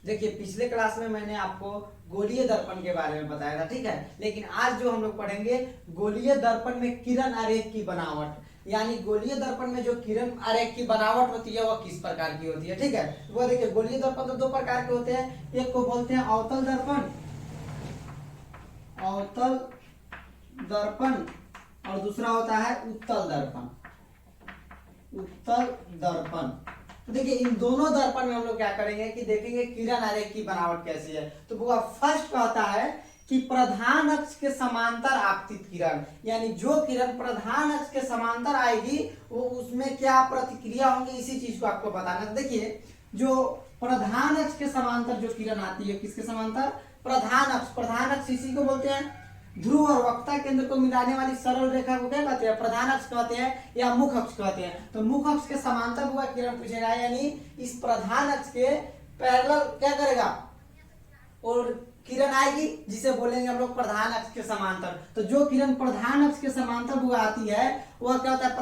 देखिए पिछले क्लास में मैंने आपको गोलीय दर्पण के बारे में बताया था, ठीक है। लेकिन आज जो हम लोग पढ़ेंगे गोलीय दर्पण में किरण आरेख की बनावट, यानी गोलीय दर्पण में जो किरण आरेख की बनावट होती है वह किस प्रकार की होती है, ठीक है। वो देखिए गोलीय दर्पण तो दो प्रकार के होते हैं, एक को बोलते हैं अवतल दर्पण, अवतल दर्पण, और दूसरा होता है उत्तल दर्पण, उत्तल दर्पण। तो देखिए इन दोनों दर्पण में हम लोग क्या करेंगे कि देखेंगे किरण आरेख की बनावट कैसी है। तो वो फर्स्ट कहता है कि प्रधान अक्ष के समांतर आपतित किरण, यानी जो किरण प्रधान अक्ष के समांतर आएगी वो उसमें क्या प्रतिक्रिया होंगी, इसी चीज को आपको बताना। तो देखिए जो प्रधान अक्ष के समांतर जो किरण आती है, किसके समांतर, प्रधान अक्ष, प्रधान अक्ष इसी को बोलते हैं ध्रुव और वक्रता केंद्र को मिलाने वाली सरल रेखा को क्या कहते हैं, प्रधान अक्ष कहते हैं या मुख अक्ष कहते हैं। तो मुख अक्ष के समांतर हुआ किरण पूछेगा, यानी इस प्रधान अक्ष के पैरेलल क्या करेगा और किरण आएगी जिसे बोलेंगे हम लोग प्रधान अक्ष के समांतर। तो जो किरण प्रधान अक्ष के समांतर हुआ आती है वह क्या होता है,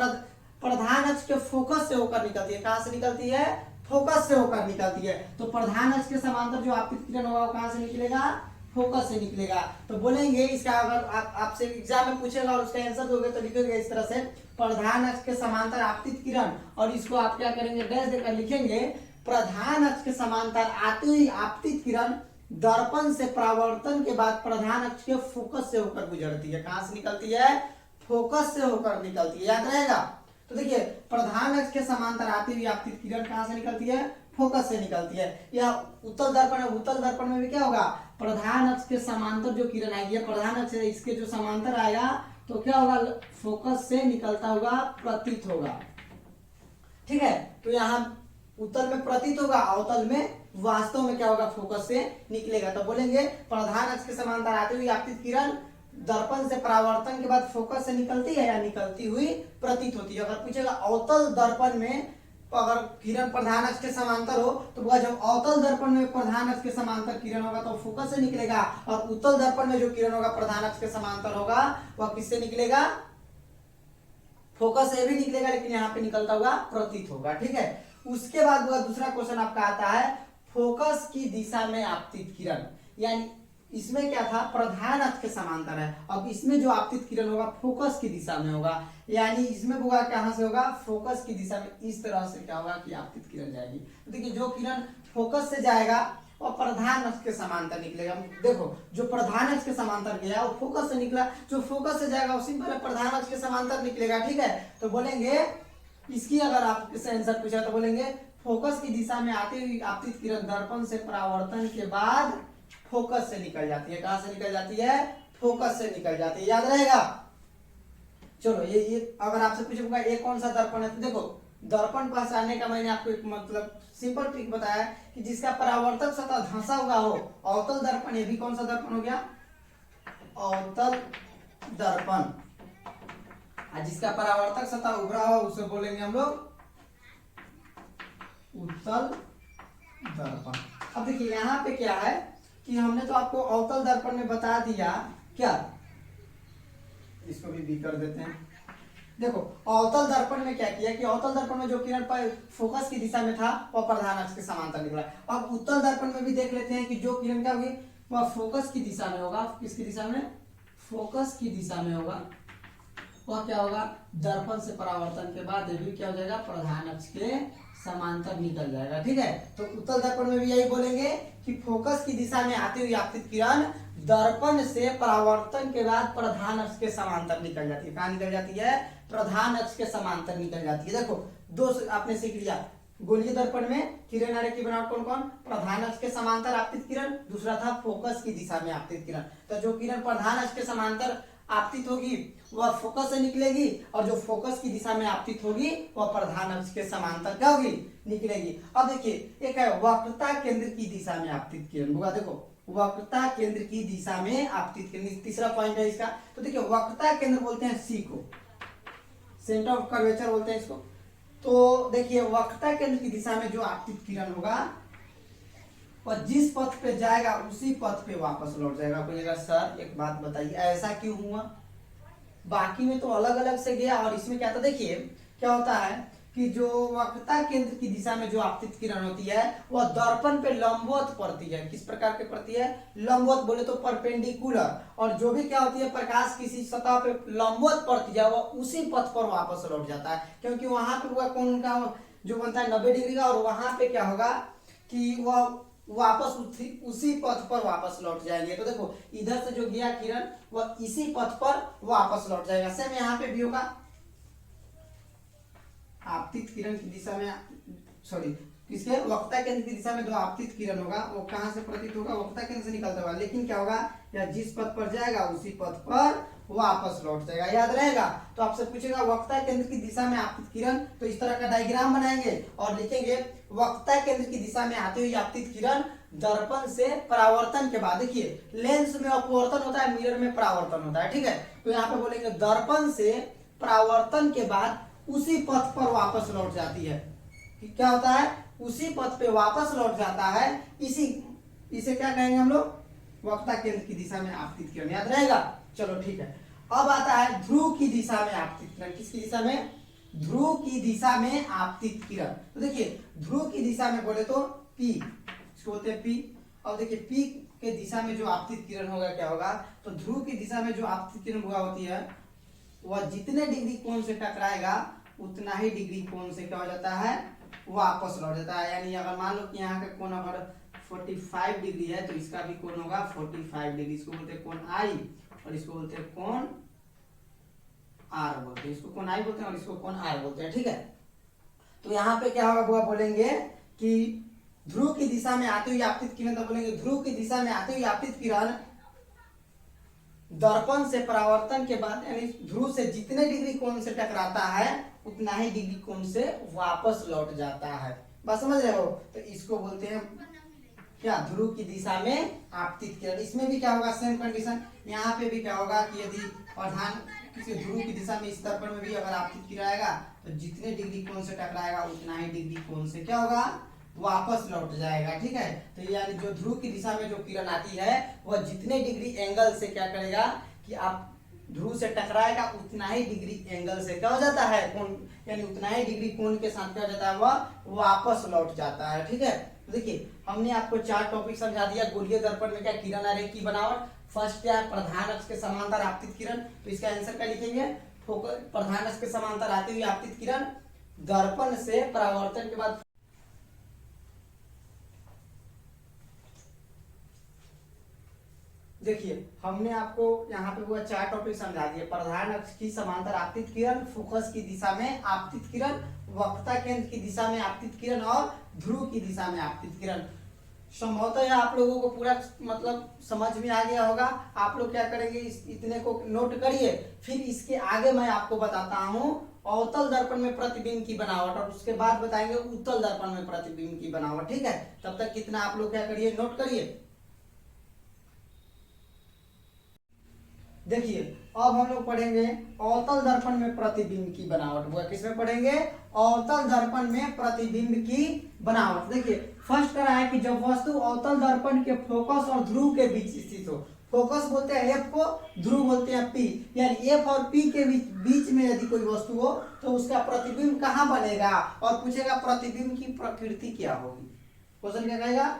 प्रधान अक्ष के फोकस से होकर निकलती है। कहां से निकलती है, फोकस से होकर निकलती है। तो प्रधान अक्ष के समांतर जो आपतित किरण होगा वो कहां से निकलेगा, फोकस से निकलेगा। तो बोलेंगे इसका, अगर आपसे एग्जाम में पूछेगा और उसका आंसर दोगे तो लिखोगे इस तरह से, प्रधान अक्ष के समांतर आपतित किरण, और इसको आप क्या करेंगे डैश देकर लिखेंगे, प्रधान अक्ष के समांतर आती हुई आपतित किरण दर्पण से परावर्तन के बाद प्रधान अक्ष के फोकस से होकर गुजरती है। कहां से निकलती है, फोकस से होकर निकलती है, याद रहेगा। तो देखिए प्रधान अक्ष के समांतर आती हुई आपतित किरण कहां से निकलती है, फोकस से निकलती है। यह उत्तल दर्पण है, उत्तल दर्पण में भी क्या होगा, प्रधान अक्ष के समांतर जो किरण आएगी, प्रधान अक्ष से इसके जो समांतर आएगा तो क्या होगा, फोकस से निकलता हुआ प्रतीत होगा, ठीक है। तो यहाँ उत्तल में प्रतीत होगा, अवतल में वास्तव में क्या होगा, फोकस से निकलेगा। तो बोलेंगे प्रधान अक्ष के समांतर आती हुई आपतित किरण दर्पण से परावर्तन के बाद फोकस से निकलती है या निकलती हुई प्रतीत होती है। अगर पूछेगा अवतल दर्पण में अगर किरण प्रधान अक्ष के समांतर हो तो वह जब अवतल दर्पण में प्रधान अक्ष के समांतर किरण होगा तो फोकस से निकलेगा, और उत्तल दर्पण में जो किरण होगा प्रधान अक्ष के समांतर होगा वह किससे निकलेगा, फोकस से भी निकलेगा, लेकिन यहाँ पे निकलता हुआ प्रतीत होगा, ठीक है। उसके बाद वह दूसरा क्वेश्चन आपका आता है फोकस की दिशा में आपतित किरण, यानी इसमें क्या था, प्रधान अक्ष के समांतर है, अब इसमें जो आपतित किरण होगा फोकस की दिशा में होगा, यानी इसमें होगा कहां से होगा, फोकस की दिशा में। इस तरह से क्या होगा कि आपतित किरण जाएगी। तो देखिए जो किरण फोकस से जाएगा और प्रधान अक्ष के समांतर निकलेगा। देखो जो प्रधान अक्ष के समांतर गया वो फोकस से निकला, जो फोकस से जाएगा वो सिंपल है प्रधान अक्ष के समांतर निकलेगा, ठीक है। तो बोलेंगे इसकी अगर आपसे आंसर पूछा तो बोलेंगे फोकस की दिशा में आती हुई आपतित किरण दर्पण से परावर्तन के बाद फोकस से निकल जाती है। कहां से निकल जाती है, फोकस से निकल जाती है, याद रहेगा। चलो ये अगर आपसे पूछूंगा ये कौन सा दर्पण है, तो देखो दर्पण पहचानने का मैंने आपको एक मतलब सिंपल ट्रिक बताया कि जिसका परावर्तक सतह धंसा हुआ हो, अवतल दर्पण, ये भी कौन सा दर्पण हो गया, अवतल दर्पण। जिसका परावर्तक सतह उभरा हो उसे बोलेंगे हम लोग उत्तल दर्पण। अब देखिए यहाँ पे क्या है कि हमने तो आपको अवतल दर्पण में बता दिया क्या, इसको भी कर देते हैं। देखो अवतल दर्पण में क्या किया कि अवतल दर्पण में जो किरण पर फोकस की दिशा में था वह प्रधान अक्ष के समांतर निकला। अब उत्तल दर्पण में भी देख लेते हैं कि जो किरण क्या होगी वह फोकस की दिशा में होगा। किसकी दिशा में, फोकस की दिशा में होगा। वह क्या होगा, दर्पण से परावर्तन के बाद ये भी क्या हो जाएगा, प्रधान अक्ष के समांतर निकल जाएगा, ठीक है। तो उत्तल दर्पण में भी यही बोलेंगे कि फोकस की दिशा में आती हुई आपतित किरण दर्पण से परावर्तन के बाद प्रधान अक्ष के समांतर निकल जाती है। कहां निकल जाती है, प्रधान अक्ष के समांतर निकल जाती है। देखो दो आपने सीख लिया, गोलीय दर्पण में किरण आरेख की बनावट कौन कौन, प्रधान अक्ष के समांतर आपतित किरण, दूसरा था फोकस की दिशा में आपतित किरण। तो जो किरण प्रधान अक्ष के समांतर आपतित होगी वह फोकस से निकलेगी, और जो फोकस की दिशा में आपतित होगी वह प्रधान अक्ष के समांतर क्या होगी, निकलेगी। अब देखिए एक है वक्रता केंद्र की दिशा में आपतित किरण होगा। देखो वक्रता केंद्र की दिशा में आपतित किरण, तीसरा पॉइंट है इसका। तो देखिए वक्रता केंद्र बोलते हैं सी को, सेंटर ऑफ कर्वेचर बोलते हैं इसको। तो देखिए वक्रता केंद्र की दिशा में जो आपतित किरण होगा और जिस पथ पे जाएगा उसी पथ पे वापस लौट जाएगा। बोलेगा सर एक बात बताइए ऐसा क्यों हुआ, बाकी में तो अलग अलग से गया और इसमें क्या था। देखिए क्या होता है कि कि जो वक्रता केंद्र की दिशा में जो आपतित किरण होती है वह दर्पण पे लंबवत पड़ती है। किस प्रकार के पड़ती है? लंबवत, बोले तो परपेंडिकुलर। और जो भी क्या होती है, प्रकाश किसी सतह पे लंबवत पड़ती है वह उसी पथ पर वापस लौट जाता है, क्योंकि वहां पे वह कोण का जो बनता है 90 डिग्री का, और वहां पे क्या होगा कि वह वापस उसी पथ पर वापस लौट जाएंगे। तो देखो इधर से जो गया किरण वह इसी पथ पर वापस लौट जाएगा। सेम यहाँ पे भी होगा, आपतित किरण की दिशा में, सॉरी किसके, वक्रता केंद्र की दिशा में जो आपतित किरण होगा वो कहां से प्रतीत होगा? वक्रता केंद्र से निकलता होगा। लेकिन क्या होगा, या जिस पथ पर जाएगा उसी पथ पर वापस लौट जाएगा। याद रहेगा? तो आपसे पूछेगा वक्रता केंद्र की दिशा में आपतित किरण, तो इस तरह का डायग्राम बनाएंगे और लिखेंगे वक्रता केंद्र की दिशा में आती हुई आपतित किरण दर्पण से परावर्तन के बाद, देखिए लेंस में अपवर्तन होता है, मिरर में परावर्तन होता है, ठीक है। तो यहाँ पे बोलेंगे दर्पण से परावर्तन के बाद उसी पथ पर वापस लौट जाती है। क्या होता है? उसी पथ पे वापस लौट जाता है। इसे क्या कहेंगे हम लोग? वक्रता केंद्र की दिशा में आपतित किरण। याद रहेगा? चलो ठीक है। अब आता है ध्रुव की दिशा में आपतित किरण। किसकी दिशा में? ध्रुव की दिशा में आपतित किरण। तो देखिए ध्रुव की दिशा में बोले तो P, इसको बोलते हैं P। अब देखिए P के दिशा में जो आपतित किरण होगा क्या होगा, तो ध्रुव की दिशा में जो आपतित किरण हुआ होती है वह जितने डिग्री कोण से टकराएगा उतना ही डिग्री कोण से क्या हो जाता है? वापस लौट जाता है। यानी अगर मान लो कि यहाँ का कोण अगर 45 डिग्री है तो इसका भी कोण होगा 45 डिग्री। इसको बोलते हैं कोण आई और इसको बोलते हैं कोण आर बोलते हैं। इसको कोण आई बोलते हैं और इसको कोण आर बोलते हैं, ठीक है। तो यहाँ पे क्या होगा, वो बोलेंगे कि ध्रुव की दिशा में आती हुई आपतित किरण, तो बोलेंगे ध्रुव की दिशा में आती हुई आपतित किरण दर्पण से परावर्तन के बाद, यानी ध्रुव से जितने डिग्री कोण से टकराता है उतना ही डिग्री कोण से वापस लौट जाता है। बस समझ रहे हो? तो इसको बोलते हैं क्या? ध्रुव की दिशा में आपतित किरण। इसमें भी क्या होगा? Same condition. यहाँ पे भी क्या होगा कि यदि प्रधान किसी ध्रुव की दिशा में इस दर्पण में भी अगर आपतित किरण आएगा तो जितने डिग्री कोण से टकराएगा उतना ही डिग्री कोण से क्या होगा? वापस लौट जाएगा, ठीक है। तो यानी जो ध्रुव की दिशा में जो किरण आती है वह जितने डिग्री एंगल से क्या करेगा कि आप ध्रुव से टकराएगा उतना ही डिग्री एंगल से क्या हो जाता है? कोण, यानी उतना ही डिग्री कोण के साथ क्या हो जाता है? वह वापस लौट जाता है, ठीक है। तो देखिए हमने आपको 4 टॉपिक समझा दिया। गोलीय दर्पण में क्या किरण आ रही की बनावट। फर्स्ट क्या है? प्रधान अक्ष के समांतर आपतित किरण। तो इसका आंसर क्या लिखेंगे? प्रधान अक्ष के समांतर आती हुई आपतित किरण दर्पण से परावर्तन के बाद। देखिए हमने आपको यहाँ पे हुआ 4 टॉपिक समझा दिए। प्रधान अक्ष की समांतर आपतित किरण, फोकस की दिशा में आपतित किरण, वक्रता केंद्र की दिशा में आपतित किरण और ध्रुव की दिशा में आपतित किरण। संभवतः आप लोगों को पूरा मतलब समझ में आ गया होगा। आप लोग क्या करेंगे, इतने को नोट करिए, फिर इसके आगे मैं आपको बताता हूँ अवतल दर्पण में प्रतिबिंब की बनावट, और उसके बाद बताएंगे उत्तल दर्पण में प्रतिबिंब की बनावट, ठीक है। तब तक कितना आप लोग क्या करिए, नोट करिए। देखिए अब हम लोग पढ़ेंगे अवतल दर्पण में प्रतिबिंब की बनावट। वो किसमें पढ़ेंगे? अवतल दर्पण में प्रतिबिंब की बनावट। देखिए फर्स्ट करा है कि जब वस्तु अवतल दर्पण के फोकस और ध्रुव के बीच स्थित हो। फोकस बोलते हैं एफ को, ध्रुव बोलते हैं पी, यानी एफ और पी के बीच में यदि कोई वस्तु हो तो उसका प्रतिबिंब कहाँ बनेगा, और पूछेगा प्रतिबिंब की प्रकृति क्या होगी। क्वेश्चन क्या कहेगा?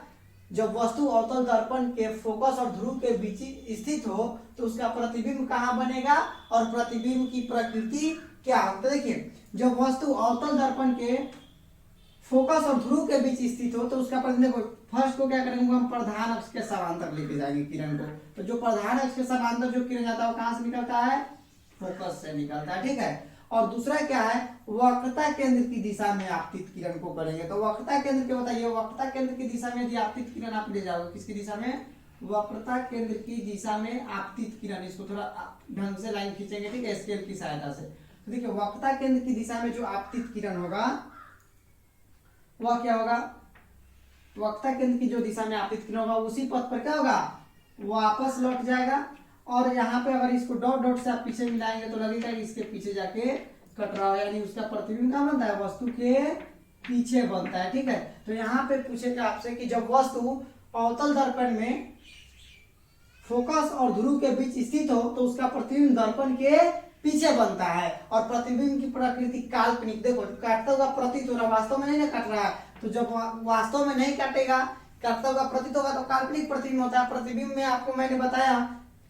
जब वस्तु अवतल दर्पण के फोकस और ध्रुव के बीच स्थित हो तो उसका प्रतिबिंब कहाँ बनेगा और प्रतिबिंब की प्रकृति क्या हो। तो देखिए जब वस्तु अवतल दर्पण के फोकस और ध्रुव के बीच स्थित हो तो उसका प्रतिबिंब, फर्स्ट को क्या करेंगे हम प्रधान अक्ष के समांतर लेके जाएंगे किरण को। तो जो प्रधान अक्ष के समांतर जो किरण जाता है वो कहाँ से निकलता है? फोकस से निकलता है, ठीक है। और दूसरा क्या है? वक्रता केंद्र की दिशा में आपतित किरण को करेंगे। तो वक्रता केंद्र क्या बताइए? वक्रता केंद्र की दिशा में यदि आपतित किरण आप ले जाओगे, किसकी दिशा में? वक्रता केंद्र की दिशा में आपतित किरण। इसको थोड़ा ढंग से लाइन खींचेंगे, ठीक है, स्केल की सहायता से। तो देखिए वक्रता केंद्र की दिशा में जो आपतित किरण होगा वह क्या होगा? वक्रता केंद्र की जो दिशा में आपतित किरण होगा उसी पथ पर क्या होगा? वापस लौट जाएगा। और यहाँ पे अगर इसको डॉट डॉट से आप पीछे मिलाएंगे तो लगेगा कि इसके पीछे जाके कट रहा हो, यानी उसका प्रतिबिंब कहाँ बनता है? वस्तु के पीछे बनता है, ठीक है। तो यहाँ पे पूछेगा आपसे कि जब वस्तु अवतल दर्पण में फोकस और ध्रुव के बीच स्थित हो तो उसका प्रतिबिंब दर्पण के पीछे बनता है और प्रतिबिंब की प्रकृति काल्पनिक। देखो काटता हुआ प्रतीत हो रहा, वास्तव में नहीं ना काट रहा है, तो जब वास्तव में नहीं काटेगा, काटता हुआ प्रतीत होगा तो काल्पनिक प्रतिबिंब होता है। प्रतिबिंब में आपको मैंने बताया,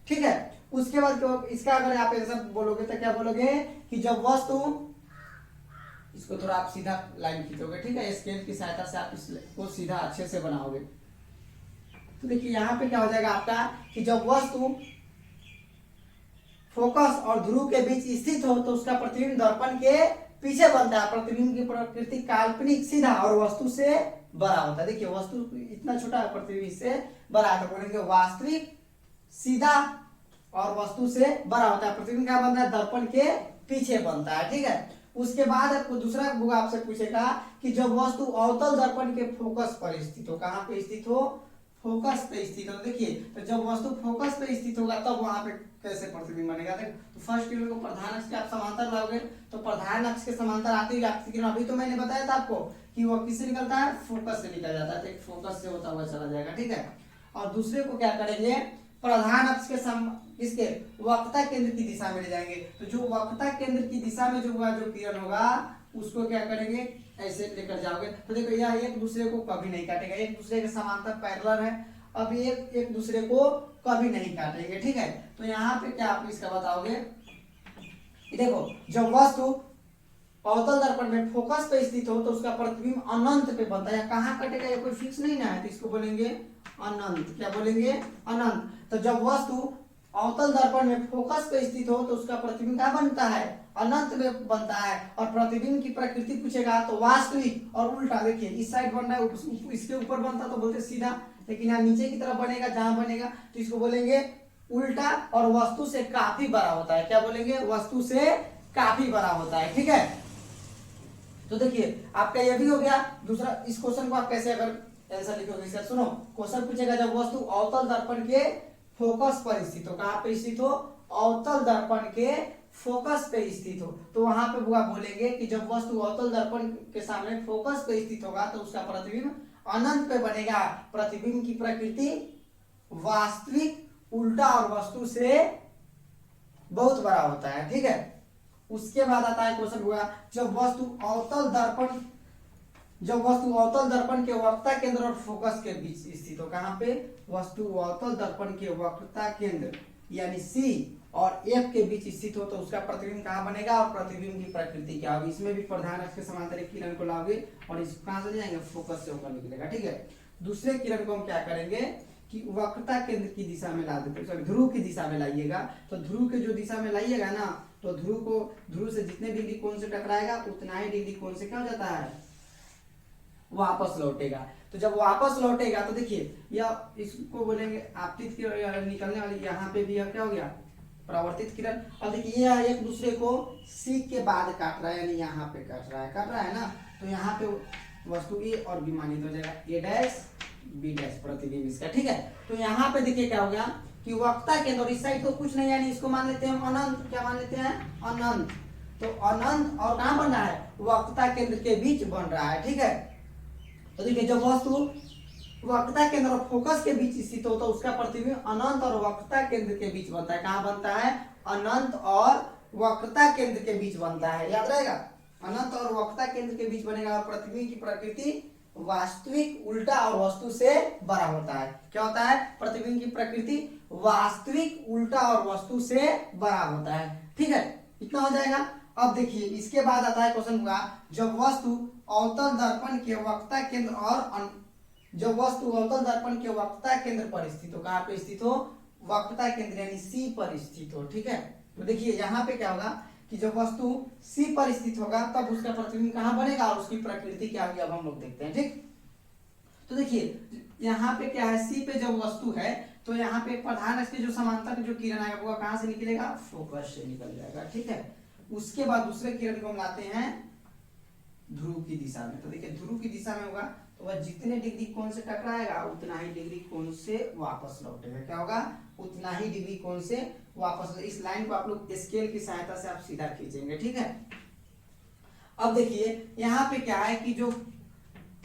ठीक है। उसके बाद इसका अगर आप आंसर बोलोगे तो क्या बोलोगे कि जब वस्तु, इसको थोड़ा आप सीधा लाइन खींचोगे, ठीक है, स्केल की सहायता से आप इसको सीधा अच्छे से बनाओगे। तो देखिए यहाँ पे क्या हो जाएगा आपका कि जब वस्तु फोकस और ध्रुव के बीच स्थित हो तो उसका प्रतिबिंब दर्पण के पीछे बनता है। प्रतिबिंब की प्रकृति काल्पनिक सीधा और वस्तु से बड़ा होता है। देखिए वस्तु इतना छोटा है, प्रतिबिंब से बड़ा है, तो बोलेंगे वास्तविक सीधा और वस्तु से बड़ा होता है। प्रतिबिंब क्या बनता है, दर्पण के पीछे बनता है, ठीक है। उसके बाद आपको दूसरा बुक आपसे पूछेगा कि जब वस्तु अवतल दर्पण के फोकस पर स्थित हो, कहां पे स्थित हो, फोकस पे स्थित हो। देखिए तो जब वस्तु फोकस पे स्थित होगा तब वहां पे कैसे प्रतिबिंब बनेगा। तो फर्स्ट किरण को प्रधान अक्ष के आप समांतर लाओगे तो प्रधान अक्ष के समांतर आते ही आपकी किरण, अभी तो मैंने बताया था आपको कि वो किससे निकलता है, फोकस से निकल जाता है, तो एक फोकस से होता हुआ चला जाएगा, ठीक है। और दूसरे को क्या करेंगे, प्रधान अक्ष के इसके वक्रता केंद्र की दिशा में ले जाएंगे। तो जो वक्रता केंद्र की दिशा में जो किरण होगा उसको क्या करेंगे, ऐसे लेकर जाओगे। तो देखो यह एक दूसरे को कभी नहीं काटेगा, एक दूसरे के समांतर पैरेलल है, अब ये एक दूसरे को कभी नहीं काटेंगे, ठीक है। तो यहाँ पे क्या आप इसका बताओगे, देखो जब वस्तु अवतल दर्पण में फोकस पे स्थित हो तो उसका प्रतिबिंब अनंत पे बनता है। कहाँ कटेगा ये कोई फिक्स नहीं ना है, तो इसको बोलेंगे अनंत। क्या बोलेंगे, अनंत। तो जब वस्तु अवतल दर्पण में फोकस पे स्थित हो तो उसका प्रतिबिंब क्या बनता है, अनंत में बनता है। और प्रतिबिंब की प्रकृति पूछेगा तो वास्तविक और उल्टा। देखिए इस साइड बन रहा है, इसके ऊपर बनता तो बोलते सीधा, लेकिन यहाँ नीचे की तरफ बनेगा, जहां बनेगा तो इसको बोलेंगे उल्टा और वस्तु से काफी बड़ा होता है। क्या बोलेंगे, वस्तु से काफी बड़ा होता है, ठीक है। तो देखिए आपका ये भी हो गया। दूसरा इस क्वेश्चन को आप कैसे अगर आंसर लिखोगे, सर सुनो, क्वेश्चन पूछेगा जब वस्तु अवतल दर्पण के फोकस पर स्थित हो, कहां पे स्थित हो, अवतल दर्पण के फोकस पे स्थित हो, तो वहां पे बुआ बोलेंगे कि जब वस्तु अवतल दर्पण के सामने फोकस पे स्थित होगा तो उसका प्रतिबिंब अनंत पे बनेगा। प्रतिबिंब की प्रकृति वास्तविक, उल्टा और वस्तु से बहुत बड़ा होता है, ठीक है। उसके बाद आता है क्वेश्चन हुआ जब वस्तु अवतल दर्पण के वक्रता केंद्र और फोकस के बीच स्थित हो, कहां पे, वस्तु अवतल दर्पण के वक्रता केंद्र यानी सी और एफ के बीच स्थित हो तो उसका प्रतिबिंब कहां बनेगा और प्रतिबिंब की प्रकृति क्या होगी। इसमें भी प्रधान अक्ष के समांतर एक किरण को लाओगे और इसको कहां से ले जाएंगे, फोकस से होकर निकलेगा, ठीक है। दूसरे किरण को हम क्या करेंगे कि वक्रता केंद्र की दिशा में ला देते हैं, ध्रुव की दिशा में लाइएगा। तो ध्रुव के जो दिशा में लाइएगा ना, तो ध्रुव से जितने डिग्री कोण से टकराएगा उतना ही डिग्री कोण से क्या हो जाता है, वापस लौटेगा। तो जब वापस लौटेगा तो देखिए यह इसको बोलेंगे आपतित किरण निकलने वाली, यहाँ पे भी यह क्या हो गया, परावर्तित किरण। और देखिए यह एक दूसरे को सी के बाद काट रहा है, यानी यहाँ पे काट रहा है ना, तो यहाँ पे वस्तु ए और बी मानित हो जाएगा, ए डैश बी डैश प्रतिबिंब इसका, ठीक है। तो यहाँ पे देखिए क्या हो गया कि वक्रता केंद्र, इस साइड तो कुछ नहीं, यानी इसको मान लेते हैं हम अनंत। क्या मान लेते हैं, अनंत। तो अनंत और कहां बन रहा है, वक्रता केंद्र के बीच बन रहा है, ठीक है। तो देखिए जब वस्तु वक्रता केंद्र और फोकस के बीच स्थित हो तो उसका प्रतिबिंब अनंत और वक्रता केंद्र के बीच बनता है। कहां बनता है, अनंत और वक्रता केंद्र के बीच बनता है, याद रहेगा, अनंत और वक्रता केंद्र के बीच बनेगा। और प्रतिबिंब की प्रकृति वास्तविक, उल्टा और वस्तु से बड़ा होता है। क्या होता है, प्रतिबिंब की प्रकृति वास्तविक, उल्टा और वस्तु से बड़ा होता है, ठीक है। इतना हो जाएगा। अब देखिए इसके बाद आता है क्वेश्चन हुआ जब वस्तु अवतल दर्पण के वक्रता केंद्र और जब वस्तु अवतल दर्पण के वक्रता केंद्र पर स्थित हो, कहां पे स्थित हो, वक्रता केंद्र यानी सी पर स्थित हो, ठीक है। तो देखिए यहाँ पे क्या होगा कि जब वस्तु सी पर स्थित होगा तब उसका प्रतिबिंब कहां बनेगा और उसकी प्रकृति क्या होगी, अब हम लोग देखते हैं, ठीक। तो देखिए यहाँ पे क्या है, सी पे जब वस्तु है तो यहाँ पे प्रधान अक्ष के जो समांतर जो किरण आएगा वो कहां से निकलेगा, फोकस से निकल जाएगा, ठीक है। उसके बाद दूसरे किरण को हम लाते हैं ध्रुव की दिशा में। तो देखिए ध्रुव की दिशा में होगा तो वह जितने डिग्री कोण से टकराएगा उतना ही डिग्री कोण से वापस लौटेगा। क्या होगा, उतना ही डिग्री कोण से वापस। इस लाइन को आप लोग स्केल की सहायता से आप सीधा खींचेंगे, ठीक है। अब देखिए यहाँ पे क्या है कि जो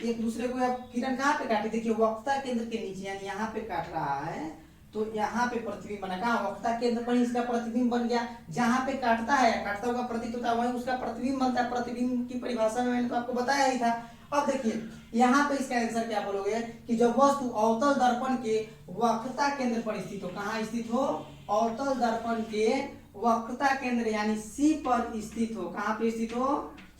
एक दूसरे को किरण कहाँ पे काटे, देखिए वक्रता केंद्र के नीचे यानी यहाँ पे काट रहा है, तो यहाँ पे प्रतिबिंब बना, कहा वक्रता केंद्र पर ही इसका प्रतिबिंब बन गया। जहाँ पे काटता है, काटता हुआ प्रतीत होता है, वहीं उसका प्रतिबिंब बनता है। प्रतिबिंब की परिभाषा में मैंने तो आपको बताया ही था। अब देखिए यहाँ पे इसका आंसर क्या बोलोगे कि जब वस्तु अवतल दर्पण के वक्रता केंद्र पर स्थित हो, कहाँ स्थित हो, अवतल दर्पण के वक्रता केंद्र यानी सी पर स्थित हो, कहाँ पे स्थित हो,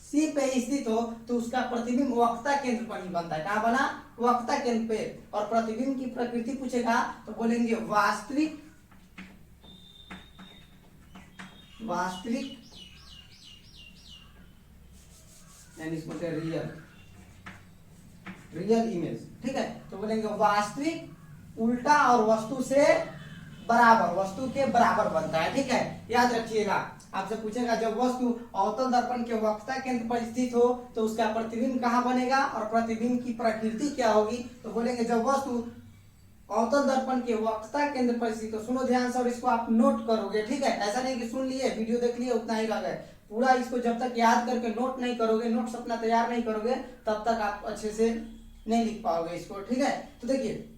सी पे स्थित हो, तो उसका प्रतिबिंब वक्रता केंद्र पर ही बनता है। कहाँ बना, वक्रता केंद्र पे। और प्रतिबिंब की प्रकृति पूछेगा तो बोलेंगे वास्तविक, वास्तविक यानी इसको रियल, रियल इमेज, ठीक है। तो बोलेंगे वास्तविक उल्टा और वस्तु से बराबर, वस्तु के बराबर बनता है, ठीक है। याद रखिएगा, आपसे पूछेगा जब वस्तु अवतल दर्पण के वक्रता केंद्र पर स्थित हो तो उसका प्रतिबिंब कहाँ बनेगा और प्रतिबिंब की प्रकृति क्या होगी। तो बोलेंगे जब वस्तु अवतल दर्पण के वक्रता केंद्र पर स्थित हो, सुनो ध्यान से और इसको आप नोट करोगे, ठीक है। ऐसा नहीं कि सुन लिए वीडियो देख लिए उतना ही रह गए, पूरा इसको जब तक याद करके नोट नहीं करोगे, नोट्स अपना तैयार नहीं करोगे, तब तक आप अच्छे से नहीं लिख पाओगे इसको, ठीक है। तो देखिए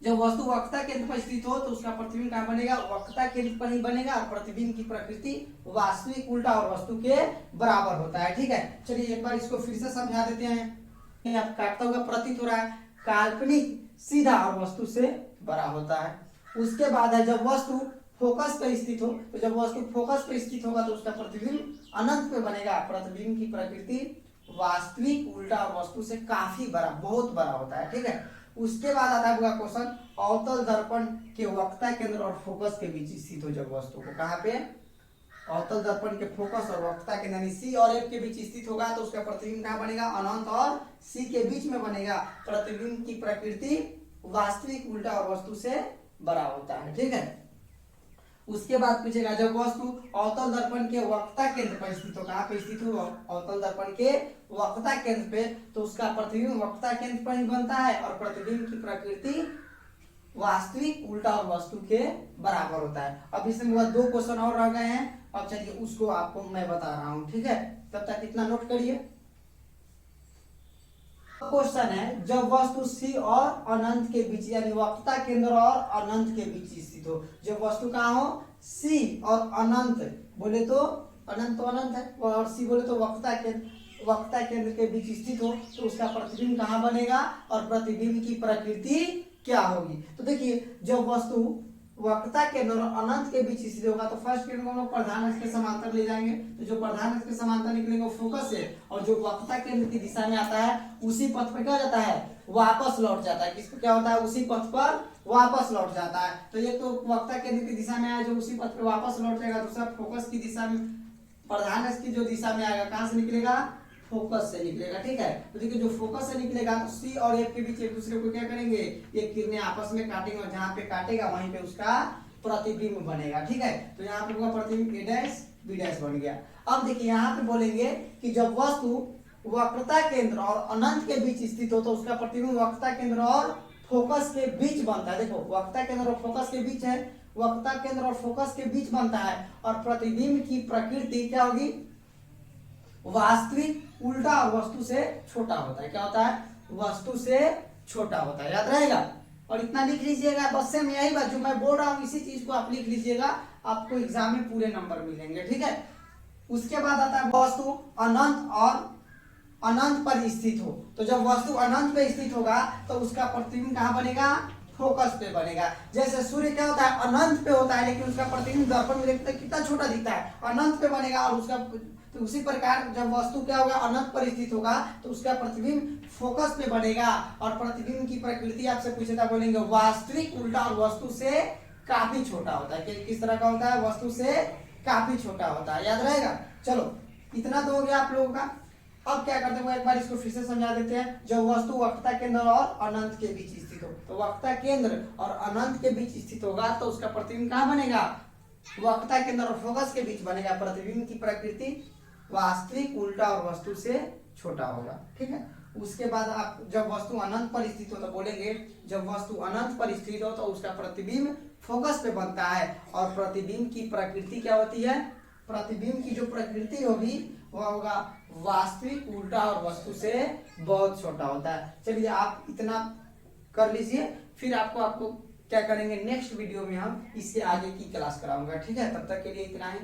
जब वस्तु वक्रता केंद्र पर स्थित हो तो उसका प्रतिबिंब कहाँ बनेगा, वक्रता केंद्र पर ही बनेगा। और प्रतिबिंब की प्रकृति वास्तविक उल्टा और वस्तु के बराबर होता है, ठीक है। चलिए एक बार इसको फिर से समझा देते हैं। आप काटता हुआ प्रतीत हो रहा है, काल्पनिक सीधा और वस्तु से बड़ा होता है। उसके बाद है जब वस्तु फोकस पर स्थित हो, तो जब वस्तु फोकस पर स्थित होगा तो उसका प्रतिबिंब अनंत पे बनेगा। प्रतिबिंब की प्रकृति वास्तविक उल्टा और वस्तु से काफी बड़ा, बहुत बड़ा होता है, ठीक है। उसके बाद आता है क्वेश्चन, अवतल दर्पण के वक्रता केंद्र और फोकस के बीच स्थित हो जब वस्तु को, कहाँ पे, अवतल दर्पण के फोकस और वक्रता केंद्र यानी सी और एफ के बीच स्थित होगा तो उसका प्रतिबिंब कहाँ बनेगा, अनंत और सी के बीच में बनेगा। प्रतिबिंब की प्रकृति वास्तविक उल्टा और वस्तु से बड़ा होता है, ठीक है। उसके बाद पूछेगा जब वस्तु अवतल दर्पण के वक्रता केंद्र पर स्थित हो, कहाँ पे स्थित हो, अवतल दर्पण के वक्रता केंद्र पे, तो उसका प्रतिबिंब वक्रता केंद्र पर ही बनता है। और प्रतिबिंब की प्रकृति वास्तविक उल्टा और वस्तु के बराबर होता है। अब इसमें वह 2 क्वेश्चन और रह गए हैं, अब चलिए उसको आपको मैं बता रहा हूँ, ठीक है। तब तक इतना नोट करिए। क्वेश्चन है जब वस्तु सी और अनंत के बीच यानी वक्रता केंद्र और अनंत के बीच स्थित हो, जब वस्तु कहाँ हो, सी और अनंत, बोले तो अनंत तो अनंत है और सी बोले तो वक्रता केंद्र के बीच स्थित हो तो उसका प्रतिबिंब कहाँ बनेगा और प्रतिबिंब की प्रकृति क्या होगी। तो देखिए जब वस्तु वक्रता केंद्र और अनंत के बीच स्थित होगा तो फर्स्ट केंद्र को हम लोग प्रधान अक्ष के समांतर ले जाएंगे, तो जो प्रधान अक्ष के समांतर निकलेंगे वो फोकस है, और जो वक्रता केंद्र की दिशा में आता है उसी पथ पर क्या हो जाता है, वापस लौट जाता है। किसको क्या होता है, उसी पथ पर वापस लौट जाता है। तो ये तो वक्रता केंद्र की दिशा में आया जो उसी पथ पर वापस लौट जाएगा। दूसरा फोकस की दिशा में, प्रधान अक्ष की जो दिशा में आएगा, कहाँ से निकलेगा, फोकस से निकलेगा, ठीक है। तो देखिए जो फोकस से निकलेगा तो सी और एफ के बीच एक दूसरे को क्या करेंगे, ये किरणें आपस में काटेंगे और जहां पे काटेगा वहीं पे उसका प्रतिबिंब बनेगा, ठीक है। तो यहाँ पे प्रतिबिंब ए डैश बी डैश बन गया। अब देखिए यहाँ पे बोलेंगे कि जब वस्तु वक्रता केंद्र और अनंत के बीच स्थित हो तो उसका प्रतिबिंब वक्रता केंद्र और फोकस के बीच बनता है। देखो वक्रता केंद्र और फोकस के बीच है, वक्रता केंद्र और फोकस के बीच बनता है। और प्रतिबिंब की प्रकृति क्या होगी, वास्तविक उल्टा और वस्तु से छोटा होता है। क्या होता है, वस्तु से छोटा होता है, याद रहेगा। और इतना लिख लीजिएगा, बस से में यही बात जो मैं बोल रहा हूँ इसी चीज को आप लिख लीजिएगा, आपको एग्जाम में पूरे नंबर मिलेंगे, ठीक है। उसके बाद आता है वस्तु अनंत और अनंत पर स्थित हो, तो जब वस्तु अनंत पे स्थित होगा तो उसका प्रतिबिंब कहाँ बनेगा, फोकस पे बनेगा। जैसे सूर्य क्या होता है, अनंत पे होता है लेकिन उसका प्रतिबिंब दर्पण में देखते हैं कितना छोटा दिखता है, अनंत पे बनेगा। और उसका तो उसी प्रकार जब वस्तु क्या होगा, अनंत पर स्थित होगा तो उसका प्रतिबिंब फोकस पे बनेगा। और प्रतिबिंब की प्रकृति आपसे पूछे था, बोलेंगे वास्तविक उल्टा और वस्तु से काफी छोटा होता है। किस तरह का होता है, वस्तु से काफी छोटा होता है, याद रहेगा। चलो इतना तो हो गया आप लोगों का। अब क्या करते हैं, एक बार इसको फिर से समझा देते हैं। जब वस्तु वक्रता केंद्र और अनंत के बीच स्थित हो, तो वक्रता केंद्र और अनंत के बीच स्थित होगा तो उसका प्रतिबिंब कहाँ बनेगा, वक्रता केंद्र और फोकस के बीच बनेगा। प्रतिबिंब की प्रकृति वास्तविक उल्टा और वस्तु से छोटा होगा, ठीक है। उसके बाद आप जब वस्तु अनंत पर स्थित हो तो बोलेंगे जब वस्तु अनंत पर स्थित हो तो उसका प्रतिबिंब फोकस पे बनता है। और प्रतिबिंब की प्रकृति क्या होती है, प्रतिबिंब की जो प्रकृति होगी वह होगा वास्तविक उल्टा और वस्तु से बहुत छोटा होता है। चलिए आप इतना कर लीजिए, फिर आपको क्या करेंगे, नेक्स्ट वीडियो में हम इससे आगे की क्लास कराऊंगा। ठीक है, तब तक के लिए इतना ही।